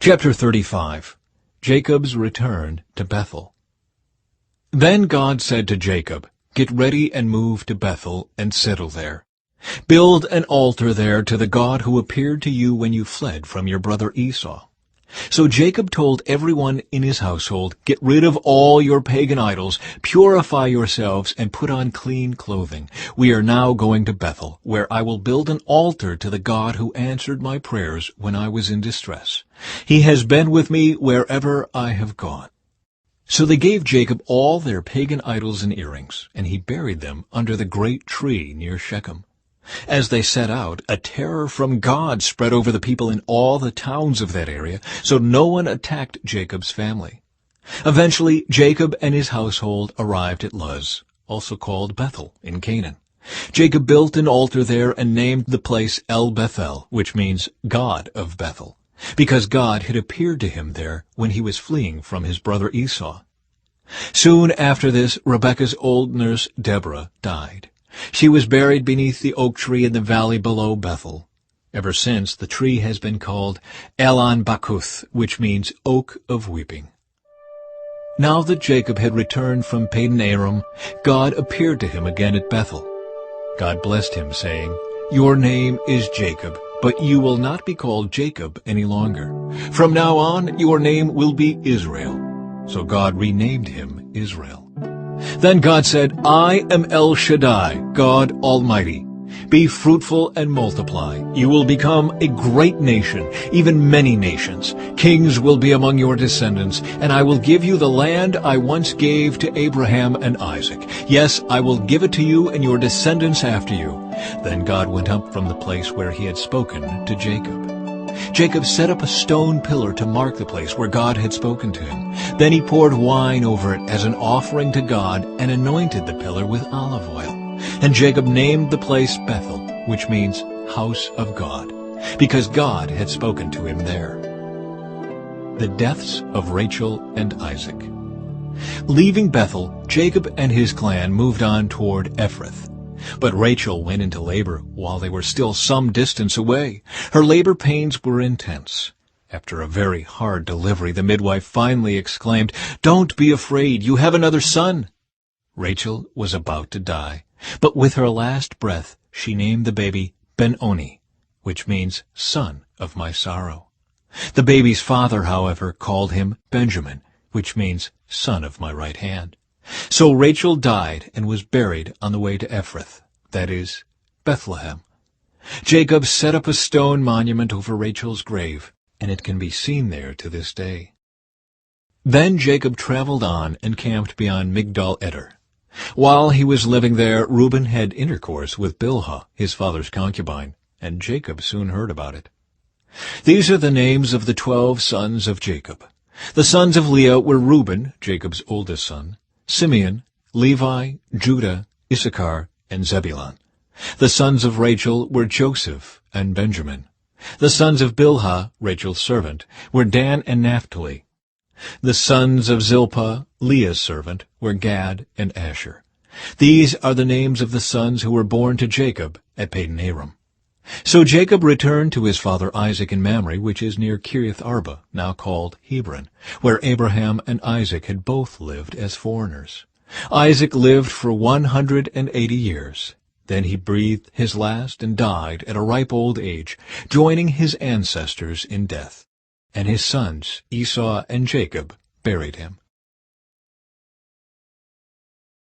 Chapter 35. Jacob's Return to Bethel. Then God said to Jacob, "Get ready and move to Bethel and settle there. Build an altar there to the God who appeared to you when you fled from your brother Esau." So Jacob told everyone in his household, "Get rid of all your pagan idols, purify yourselves, and put on clean clothing. We are now going to Bethel, where I will build an altar to the God who answered my prayers when I was in distress. He has been with me wherever I have gone." So they gave Jacob all their pagan idols and earrings, and he buried them under the great tree near Shechem. As they set out, a terror from God spread over the people in all the towns of that area, so no one attacked Jacob's family. Eventually, Jacob and his household arrived at Luz, also called Bethel, in Canaan. Jacob built an altar there and named the place El Bethel, which means God of Bethel, because God had appeared to him there when he was fleeing from his brother Esau. Soon after this, Rebekah's old nurse Deborah died. She was buried beneath the oak tree in the valley below Bethel. Ever since, the tree has been called Elon Bakuth, which means Oak of Weeping. Now that Jacob had returned from Padan Aram, God appeared to him again at Bethel. God blessed him, saying, "Your name is Jacob, but you will not be called Jacob any longer. From now on, your name will be Israel." So God renamed him Israel. Then God said, "I am El Shaddai, God Almighty. Be fruitful and multiply. You will become a great nation, even many nations. Kings will be among your descendants, and I will give you the land I once gave to Abraham and Isaac. Yes, I will give it to you and your descendants after you." Then God went up from the place where he had spoken to Jacob. Jacob set up a stone pillar to mark the place where God had spoken to him. Then he poured wine over it as an offering to God and anointed the pillar with olive oil. And Jacob named the place Bethel, which means house of God, because God had spoken to him there. The deaths of Rachel and Isaac. Leaving Bethel, Jacob and his clan moved on toward Ephrath. But Rachel went into labor while they were still some distance away. Her labor pains were intense. After a very hard delivery, the midwife finally exclaimed, "Don't be afraid, you have another son." Rachel was about to die, but with her last breath she named the baby Ben-Oni, which means son of my sorrow. The baby's father, however, called him Benjamin, which means son of my right hand. So Rachel died and was buried on the way to Ephrath, that is, Bethlehem. Jacob set up a stone monument over Rachel's grave, and it can be seen there to this day. Then Jacob traveled on and camped beyond Migdal Eder. While he was living there, Reuben had intercourse with Bilhah, his father's concubine, and Jacob soon heard about it. These are the names of the 12 sons of Jacob. The sons of Leah were Reuben, Jacob's oldest son, Simeon, Levi, Judah, Issachar, and Zebulun. The sons of Rachel were Joseph and Benjamin. The sons of Bilhah, Rachel's servant, were Dan and Naphtali. The sons of Zilpah, Leah's servant, were Gad and Asher. These are the names of the sons who were born to Jacob at Padan Aram. So Jacob returned to his father Isaac in Mamre, which is near Kiriath Arba, now called Hebron, where Abraham and Isaac had both lived as foreigners. Isaac lived for 180 years. Then he breathed his last and died at a ripe old age, joining his ancestors in death. And his sons, Esau and Jacob, buried him.